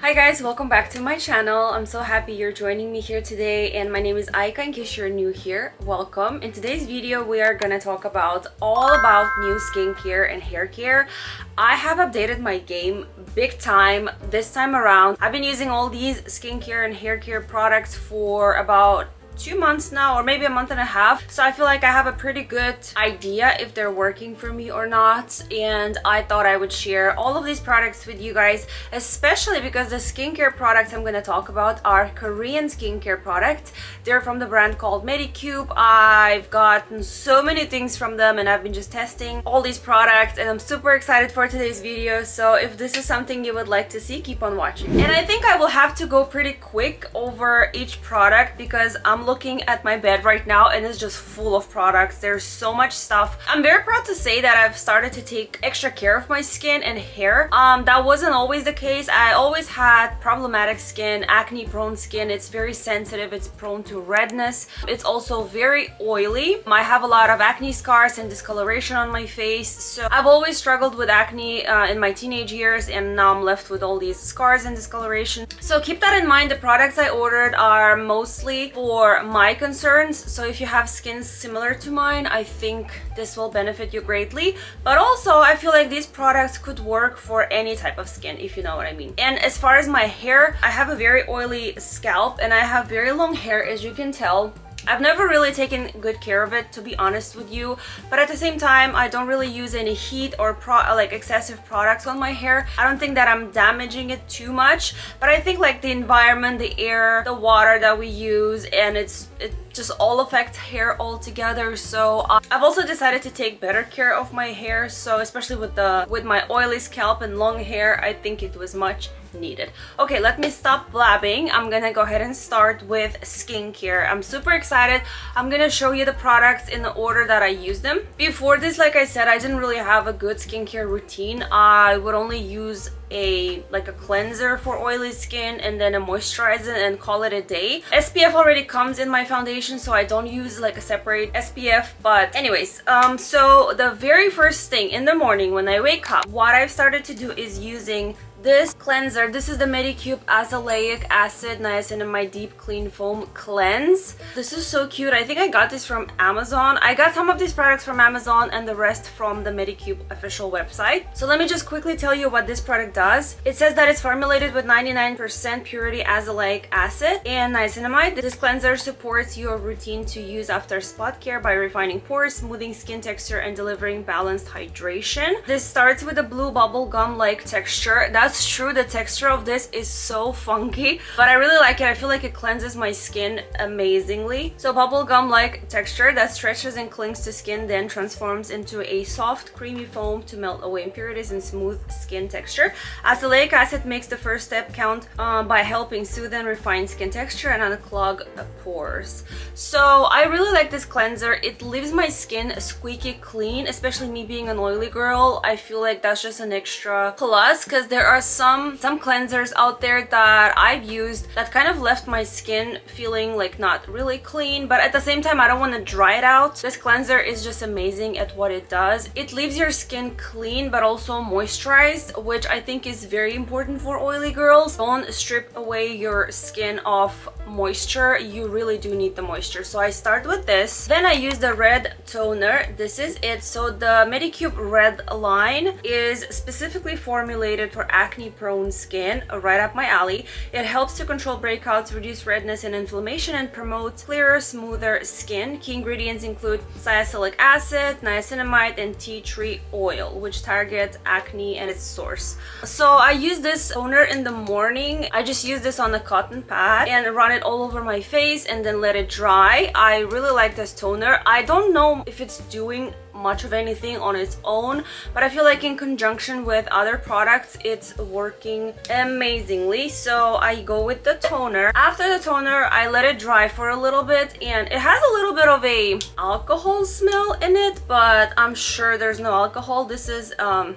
Hi guys, welcome back to my channel. I'm so happy you're joining me here today, and my name is Aika. In case you're new here, welcome. In today's video, we are gonna talk about all about new skincare and hair care. I have updated my game big time this time around. I've been using all these skincare and hair care products for about 2 months now, or maybe a month and a half, so I feel like I have a pretty good idea if they're working for me or not, and I thought I would share all of these products with you guys, especially because the skincare products I'm going to talk about are Korean skincare products. They're from the brand called MEDICUBE. I've gotten so many things from them and I've been just testing all these products, and I'm super excited for today's video. So if this is something you would like to see, keep on watching. And I think I will have to go pretty quick over each product because I'm looking at my bed right now and it's just full of products. There's so much stuff. I'm very proud to say that I've started to take extra care of my skin and hair. That wasn't always the case. I always had problematic skin, acne prone skin. It's very sensitive, it's prone to redness. It's also very oily. I have a lot of acne scars and discoloration on my face. So I've always struggled with acne in my teenage years, and now I'm left with all these scars and discoloration. So keep that in mind. The products I ordered are mostly for my concerns, so if you have skin similar to mine, I think this will benefit you greatly. But also I feel like these products could work for any type of skin, if you know what I mean. And as far as my hair, I have a very oily scalp and I have very long hair, as you can tell. I've never really taken good care of it, to be honest with you, but at the same time I don't really use any heat or excessive products on my hair. I don't think that I'm damaging it too much, but I think like the environment, the air, the water that we use, and it just all affects hair altogether. So I've also decided to take better care of my hair, so especially with my oily scalp and long hair, I think it was much needed. Okay, let me stop blabbing. I'm gonna go ahead and start with skincare. I'm super excited. I'm gonna show you the products in the order that I use them. Before this, like I said, I didn't really have a good skincare routine. I would only use a cleanser for oily skin and then a moisturizer and call it a day. SPF already comes in my foundation, so I don't use like a separate SPF. But anyways, so the very first thing in the morning when I wake up, what I've started to do is using this cleanser. This is the MEDICUBE Azelaic Acid Niacinamide Deep Clean Foam Cleanse. This is so cute. I think I got this from Amazon. I got some of these products from Amazon and the rest from the MEDICUBE official website. So let me just quickly tell you what this product does. It says that it's formulated with 99% purity azelaic acid and niacinamide. This cleanser supports your routine to use after spot care by refining pores, smoothing skin texture, and delivering balanced hydration. This starts with a blue bubble gum-like texture. That's true, the texture of this is so funky, but I really like it. I feel like it cleanses my skin amazingly. So bubblegum like texture that stretches and clings to skin, then transforms into a soft creamy foam to melt away impurities and smooth skin texture. Azelaic acid makes the first step count by helping soothe and refine skin texture and unclog pores. So I really like this cleanser. It leaves my skin squeaky clean, especially me being an oily girl. I feel like that's just an extra plus, because there are some cleansers out there that I've used that kind of left my skin feeling like not really clean, but at the same time I don't want to dry it out. This cleanser is just amazing at what it does. It leaves your skin clean but also moisturized, which I think is very important for oily girls. Don't strip away your skin of moisture. You really do need the moisture. So I start with this, then I use the red toner. This is it. So the MEDICUBE red line is specifically formulated for acne prone skin, right up my alley. It helps to control breakouts, reduce redness and inflammation, and promote clearer, smoother skin. Key ingredients include salicylic acid, niacinamide, and tea tree oil, which target acne and its source. So I use this toner in the morning. I just use this on a cotton pad and run it all over my face and then let it dry. I really like this toner. I don't know if it's doing much of anything on its own, but I feel like in conjunction with other products it's working amazingly. So I go with the toner. After the toner, I let it dry for a little bit, and it has a little bit of a alcohol smell in it, but I'm sure there's no alcohol. This is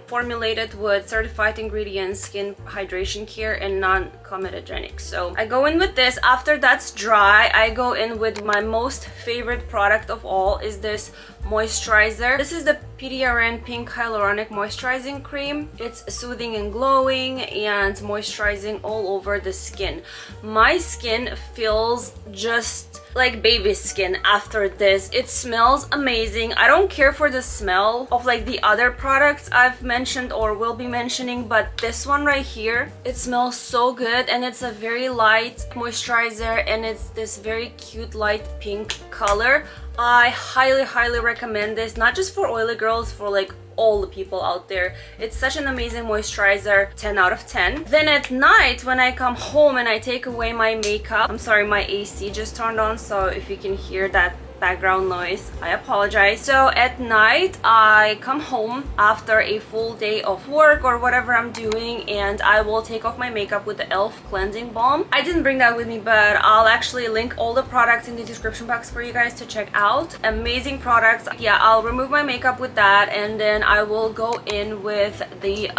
formulated with certified ingredients, skin hydration care, and non-comedogenic. So I go in with this. After that's dry, I go in with my most favorite product of all, is this moisturizer. This is the PDRN Pink Hyaluronic Moisturizing Cream. It's soothing and glowing and moisturizing all over the skin. My skin feels just like baby skin after this. It smells amazing. I don't care for the smell of like the other products I've mentioned or will be mentioning, but this one right here, it smells so good, and it's a very light moisturizer, and it's this very cute light pink color. I highly recommend this, not just for oily girls, for like all the people out there. It's such an amazing moisturizer, 10 out of 10. Then at night when I come home and I take away my makeup, I'm sorry, my AC just turned on, so if you can hear that background noise, I apologize. So at night I come home after a full day of work or whatever I'm doing, and I will take off my makeup with the e.l.f. cleansing balm. I didn't bring that with me, but I'll actually link all the products in the description box for you guys to check out. Amazing products. Yeah, I'll remove my makeup with that, and then I will go in with the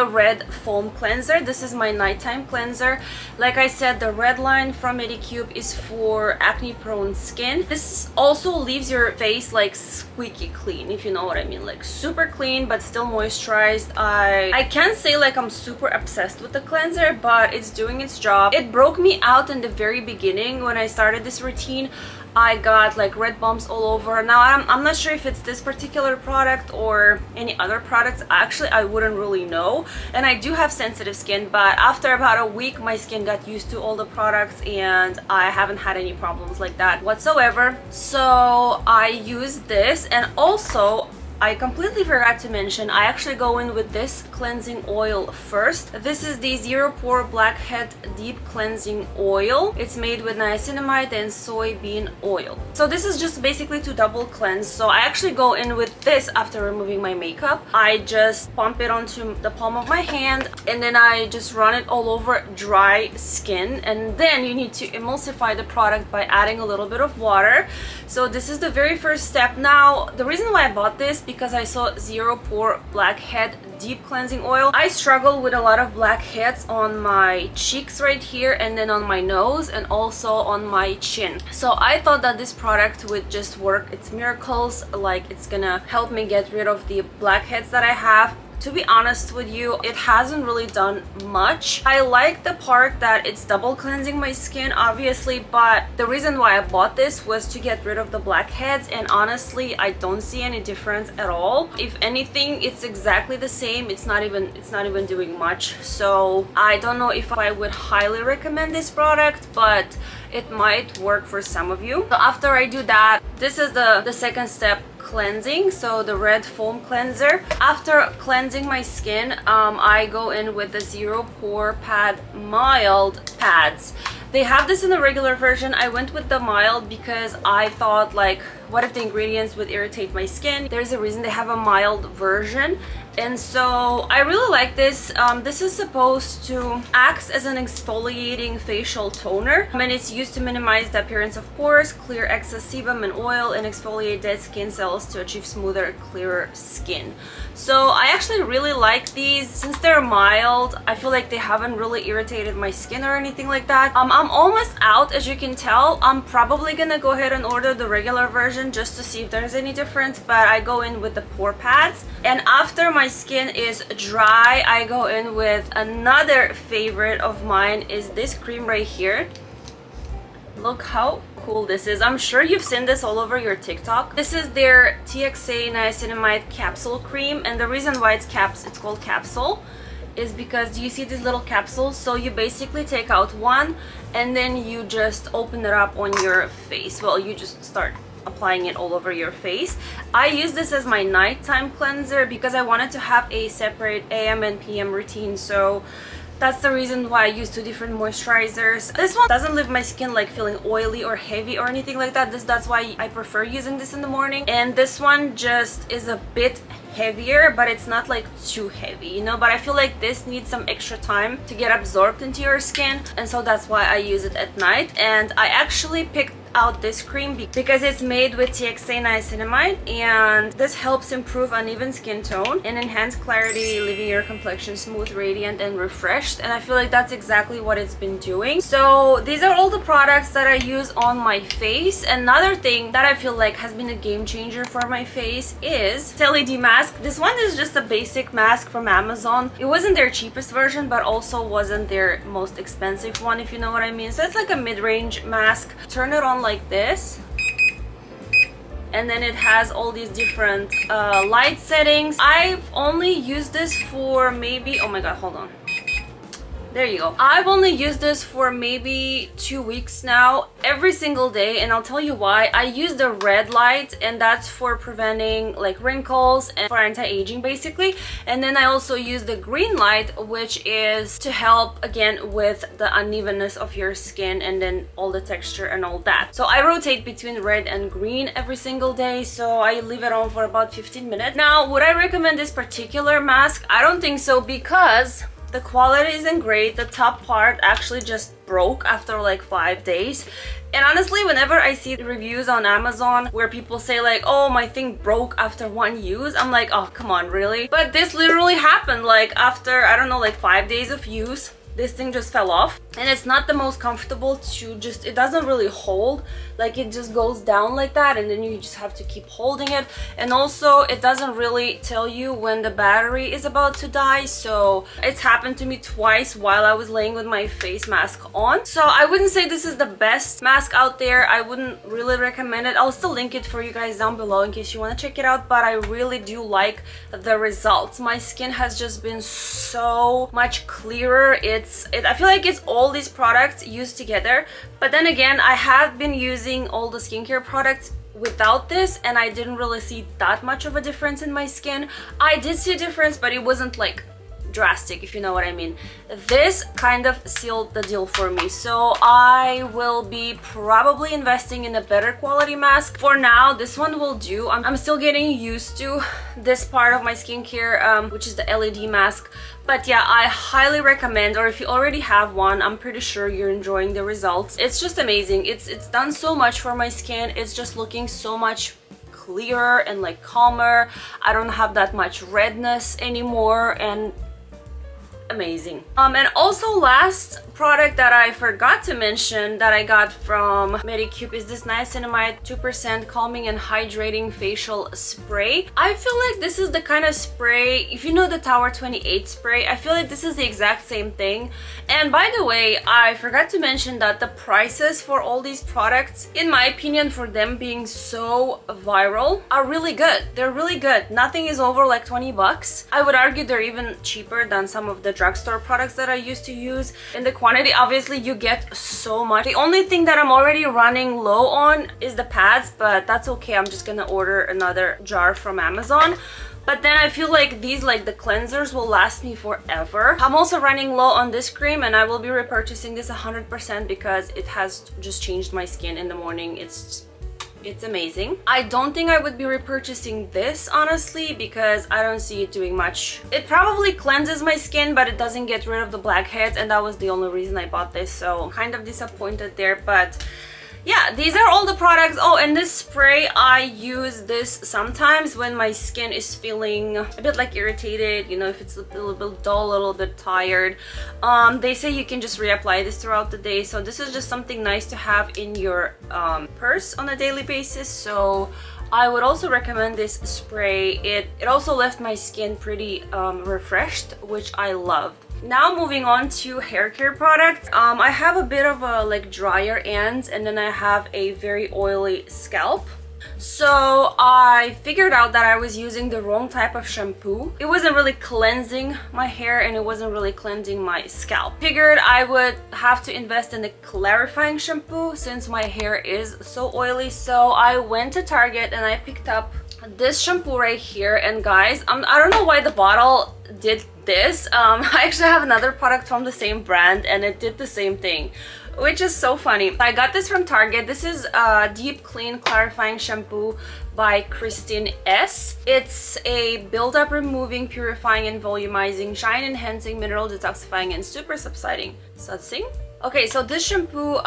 red foam cleanser. This is my nighttime cleanser. Like I said, the red line from Medicube is for acne prone skin. This also leaves your face like squeaky clean, if you know what I mean, like super clean but still moisturized. I can't say like I'm super obsessed with the cleanser, but it's doing its job. It broke me out in the very beginning when I started this routine. I got like red bumps all over. Now I'm not sure if it's this particular product or any other products. Actually, I wouldn't really know, and I do have sensitive skin, but after about a week my skin got used to all the products and I haven't had any problems like that whatsoever. So I use this, and also I completely forgot to mention, I actually go in with this cleansing oil first. This is the Zero Pore Blackhead Deep Cleansing Oil. It's made with niacinamide and soybean oil. So this is just basically to double cleanse. So I actually go in with this after removing my makeup. I just pump it onto the palm of my hand, and then I just run it all over dry skin. And then you need to emulsify the product by adding a little bit of water. So this is the very first step. Now, the reason why I bought this, because I saw Zero Pore Blackhead Deep Cleansing Oil. I struggle with a lot of blackheads on my cheeks right here, and then on my nose, and also on my chin. So I thought that this product would just work its miracles, like it's gonna help me get rid of the blackheads that I have. To be honest with you, it hasn't really done much. I like the part that it's double cleansing my skin, obviously, but the reason why I bought this was to get rid of the blackheads, and honestly, I don't see any difference at all. If anything, it's exactly the same. It's not even doing much. So I don't know if I would highly recommend this product, but it might work for some of you. So after I do that, this is the second step, cleansing. So the red foam cleanser. After cleansing my skin, I go in with the Zero Pore Pad Mild pads. They have this in the regular version. I went with the mild because I thought, like, what if the ingredients would irritate my skin? There's a reason they have a mild version. And so I really like this. This is supposed to act as an exfoliating facial toner, and it's used to minimize the appearance of pores, clear excess sebum and oil, and exfoliate dead skin cells to achieve smoother, clearer skin. So I actually really like these. Since they're mild, I feel like they haven't really irritated my skin or anything like that. I'm almost out, as you can tell. I'm probably gonna go ahead and order the regular version just to see if there's any difference, but I go in with the pore pads. And after my skin is dry, I go in with another favorite of mine, is this cream right here. Look how cool this is. I'm sure you've seen this all over your TikTok. This is their TXA niacinamide capsule cream, and the reason why it's called capsule is because, do you see these little capsules? So you basically take out one and then you just open it up on your face. Well, you just start applying it all over your face. I use this as my nighttime cleanser because I wanted to have a separate AM and PM routine, so that's the reason why I use two different moisturizers. This one doesn't leave my skin like feeling oily or heavy or anything like that. That's why I prefer using this in the morning. And this one just is a bit heavier, but it's not like too heavy, you know. But I feel like this needs some extra time to get absorbed into your skin, and so that's why I use it at night. And I actually picked out this cream because it's made with TXA niacinamide, and this helps improve uneven skin tone and enhance clarity, leaving your complexion smooth, radiant, and refreshed. And I feel like that's exactly what it's been doing. So these are all the products that I use on my face. Another thing that I feel like has been a game changer for my face is this LED mask. This one is just a basic mask from Amazon. It wasn't their cheapest version, but also wasn't their most expensive one, if you know what I mean. So it's like a mid-range mask. Turn it on like this, and then it has all these different light settings. I've only used this for maybe, oh my god, hold on. There you go. I've only used this for maybe 2 weeks now, every single day, and I'll tell you why. I use the red light, and that's for preventing like wrinkles and for anti-aging basically. And then I also use the green light, which is to help again with the unevenness of your skin and then all the texture and all that. So I rotate between red and green every single day, so I leave it on for about 15 minutes. Now, would I recommend this particular mask? I don't think so, because the quality isn't great. The top part actually just broke after like 5 days. And honestly, whenever I see reviews on Amazon where people say like, oh, my thing broke after 1 use, I'm like, oh, come on, really? But this literally happened like after, I don't know, like 5 days of use. This thing just fell off, and it's not the most comfortable to just, it doesn't really hold, like it just goes down like that, and then you just have to keep holding it. And also it doesn't really tell you when the battery is about to die. So it's happened to me twice while I was laying with my face mask on. So I wouldn't say this is the best mask out there. I wouldn't really recommend it. I'll still link it for you guys down below in case you want to check it out, but I really do like the results. My skin has just been so much clearer. I feel like it's all these products used together. But then again, I have been using all the skincare products without this, and I didn't really see that much of a difference in my skin. I did see a difference, but it wasn't like drastic, if you know what I mean. This kind of sealed the deal for me, so I will be probably investing in a better quality mask. For now, this one will do. I'm still getting used to this part of my skincare, which is the LED mask. But yeah, I highly recommend, or if you already have one, I'm pretty sure you're enjoying the results. It's just amazing. It's done so much for my skin. It's just looking so much clearer and like calmer. I don't have that much redness anymore, and amazing. And also, last product that I forgot to mention that I got from MEDICUBE is this niacinamide 2% calming and hydrating facial spray. I feel like this is the kind of spray, if you know the Tower 28 spray, I feel like this is the exact same thing. And by the way, I forgot to mention that the prices for all these products, in my opinion, for them being so viral, are really good. They're really good. Nothing is over like 20 bucks. I would argue they're even cheaper than some of the drugstore products that I used to use. In the quantity, obviously you get so much. The only thing that I'm already running low on is the pads, but that's okay. I'm just gonna order another jar from Amazon. But then I feel like these, like the cleansers, will last me forever. I'm also running low on this cream, and I will be repurchasing this 100% because it has just changed my skin in the morning. It's amazing. I don't think I would be repurchasing this, honestly, because I don't see it doing much. It probably cleanses my skin, but it doesn't get rid of the blackheads, and that was the only reason I bought this, so I'm kind of disappointed there. But yeah, these are all the products. Oh, and this spray, I use this sometimes when my skin is feeling a bit like irritated, you know, if it's a little bit dull, a little bit tired. They say you can just reapply this throughout the day, so this is just something nice to have in your purse on a daily basis. So I would also recommend this spray. It also left my skin pretty refreshed, which I loved. Now moving on to hair care products. I have a bit of a like drier ends, and then I have a very oily scalp. So I figured out that I was using the wrong type of shampoo. It wasn't really cleansing my hair, and it wasn't really cleansing my scalp. Figured I would have to invest in a clarifying shampoo since my hair is so oily. So I went to Target and I picked up this shampoo right here. And guys, I don't know why the bottle did this. I actually have another product from the same brand, and it did the same thing, which is so funny. I got this from Target. This is a Deep Clean Clarifying Shampoo by Christine S. It's a build-up removing, purifying, and volumizing, shine enhancing, mineral detoxifying, and super subsiding. Sudsing? Okay, so this shampoo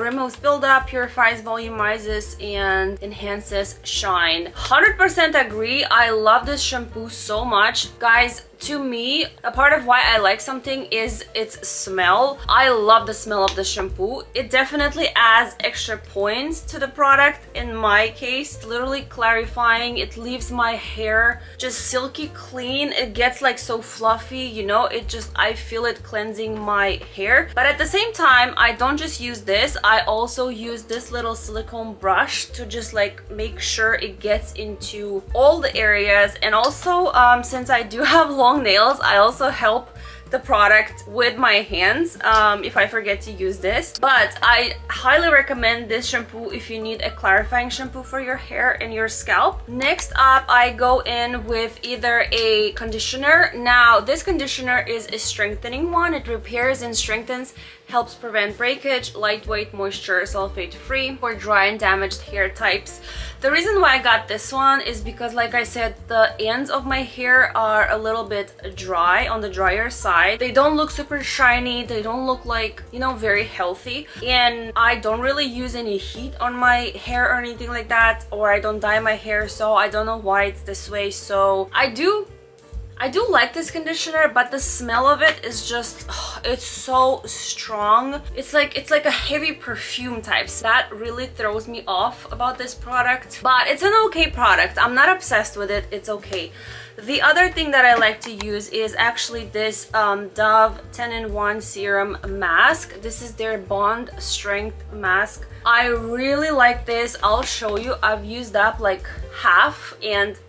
removes buildup, purifies, volumizes, and enhances shine. 100% agree. I love this shampoo so much. Guys, to me, a part of why I like something is its smell. I love the smell of the shampoo. It definitely adds extra points to the product. In my case, literally clarifying. It leaves my hair just silky clean. It gets like so fluffy, you know, it just, I feel it cleansing my hair. But at the same time, I don't just use this, I also use this little silicone brush to just like make sure it gets into all the areas. And also since I do have long nails, I also help the product with my hands if I forget to use this. But I highly recommend this shampoo if you need a clarifying shampoo for your hair and your scalp. Next up, I go in with either a conditioner. Now this conditioner is a strengthening one. It repairs and strengthens, helps prevent breakage, lightweight, moisture, sulfate free for dry and damaged hair types. The reason why I got this one is because, like I said, the ends of my hair are a little bit dry, on the drier side. They don't look super shiny, they don't look like, you know, very healthy. And I don't really use any heat on my hair or anything like that, or I don't dye my hair, so I don't know why it's this way. So I do like this conditioner, but the smell of it is just, it's so strong. It's like a heavy perfume type. So that really throws me off about this product. But it's an okay product. I'm not obsessed with it. It's okay. The other thing that I like to use is actually this Dove 10-in-1 serum mask. This is their Bond Strength mask. I really like this. I'll show you. I've used up like half, and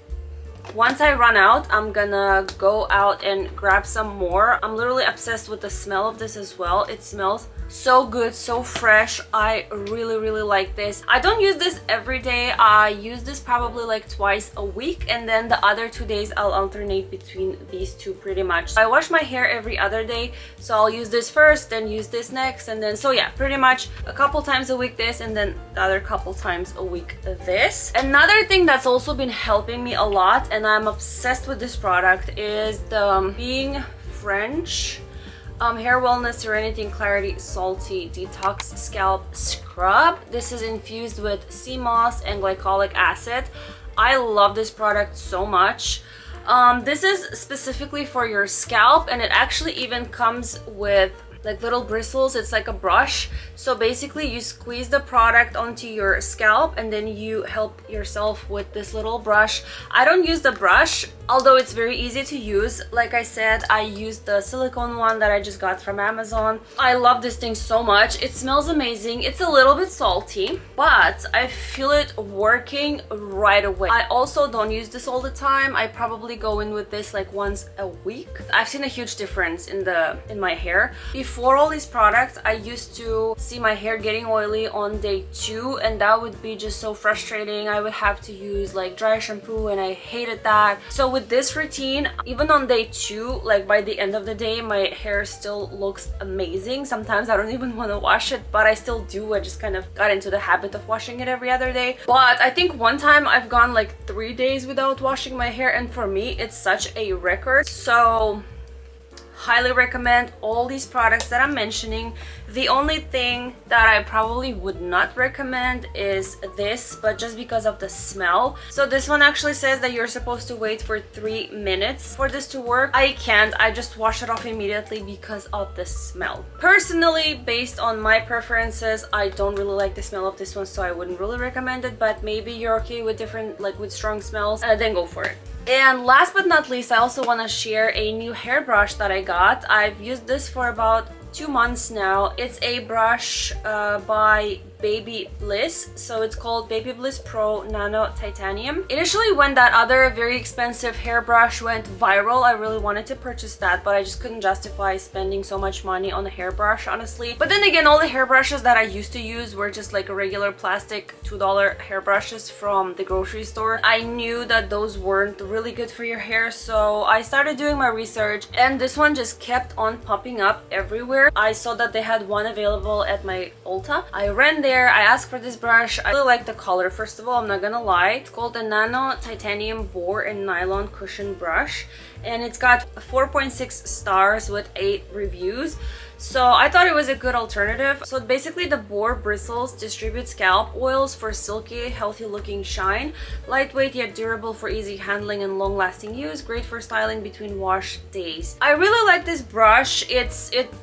once I run out, I'm gonna go out and grab some more. I'm literally obsessed with the smell of this as well. It smells so good, so fresh. I really like this. I don't use this every day. I use this probably like twice a week, and then the other 2 days I'll alternate between these two pretty much. I wash my hair every other day, so I'll use this first, then use this next, and then, so yeah, pretty much a couple times a week this, and then the other couple times a week this. Another thing that's also been helping me a lot, and I'm obsessed with this product, is the Being French Hair Wellness Serenity and Clarity Salty Detox Scalp Scrub. This is infused with sea moss and glycolic acid. I love this product so much. This is specifically for your scalp, and it actually even comes with like little bristles. It's like a brush. So basically you squeeze the product onto your scalp, and then you help yourself with this little brush. I don't use the brush, although it's very easy to use. Like I said, I used the silicone one that I just got from Amazon. I love this thing so much. It smells amazing. It's a little bit salty, but I feel it working right away. I also don't use this all the time. I probably go in with this like once a week. I've seen a huge difference in my hair. Before all these products, I used to see my hair getting oily on day 2, and that would be just so frustrating. I would have to use like dry shampoo, and I hated that. So with this routine, even on day 2, like by the end of the day, my hair still looks amazing. Sometimes I don't even want to wash it, but I still do. I just kind of got into the habit of washing it every other day. But I think one time I've gone like 3 days without washing my hair, and for me it's such a record. So highly recommend all these products that I'm mentioning. The only thing that I probably would not recommend is this, but just because of the smell. So this one actually says that you're supposed to wait for 3 minutes for this to work. I can't. I just wash it off immediately because of the smell. Personally, based on my preferences, I don't really like the smell of this one, so I wouldn't really recommend it. But maybe you're okay with different, like with strong smells, then go for it. And last but not least, I also want to share a new hairbrush that I got. I've used this for about 2 months now. It's a brush by Baby Bliss. So it's called Baby Bliss Pro Nano Titanium. Initially, when that other very expensive hairbrush went viral, I really wanted to purchase that, but I just couldn't justify spending so much money on a hairbrush, honestly. But then again, all the hairbrushes that I used to use were just like a regular plastic $2 hairbrushes from the grocery store. I knew that those weren't really good for your hair, so I started doing my research, and this one just kept on popping up everywhere. I saw that they had one available at my Ulta. I ran there, I asked for this brush. I really like the color, first of all, I'm not gonna lie. It's called the Nano Titanium Boar and Nylon Cushion Brush, and it's got 4.6 stars with 8 reviews. so I thought it was a good alternative. So basically the boar bristles distribute scalp oils for silky, healthy looking shine, lightweight yet durable for easy handling and long lasting use, great for styling between wash days. I really like this brush.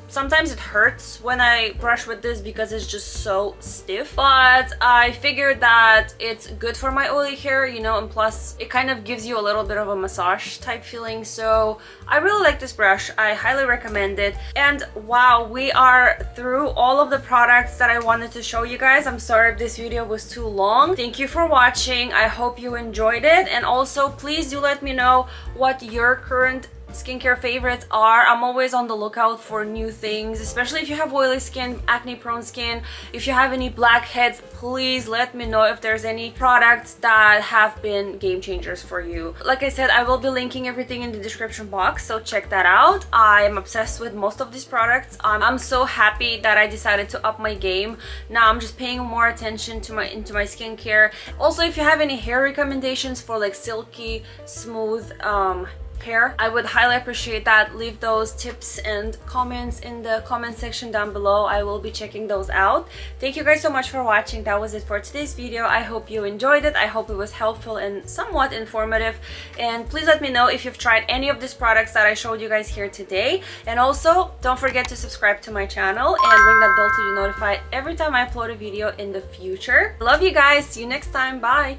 Sometimes it hurts when I brush with this because it's just so stiff, but I figured that it's good for my oily hair, you know, and plus it kind of gives you a little bit of a massage type feeling. So I really like this brush. I highly recommend it. And wow, we are through all of the products that I wanted to show you guys. I'm sorry if this video was too long. Thank you for watching. I hope you enjoyed it, and also please do let me know what your current skincare favorites are. I'm always on the lookout for new things, especially if you have oily skin, acne prone skin. If you have any blackheads, please let me know if there's any products that have been game changers for you. Like I said, I will be linking everything in the description box, so check that out. I'm obsessed with most of these products. I'm so happy that I decided to up my game. Now I'm just paying more attention to my skincare. Also, if you have any hair recommendations for like silky, smooth hair, I would highly appreciate that. Leave those tips and comments in the comment section down below. I will be checking those out. Thank you guys so much for watching. That was it for today's video. I hope you enjoyed it. I hope it was helpful and somewhat informative, and please let me know if you've tried any of these products that I showed you guys here today. And also don't forget to subscribe to my channel and ring that bell to be notified every time I upload a video in the future. Love you guys. See you next time. Bye.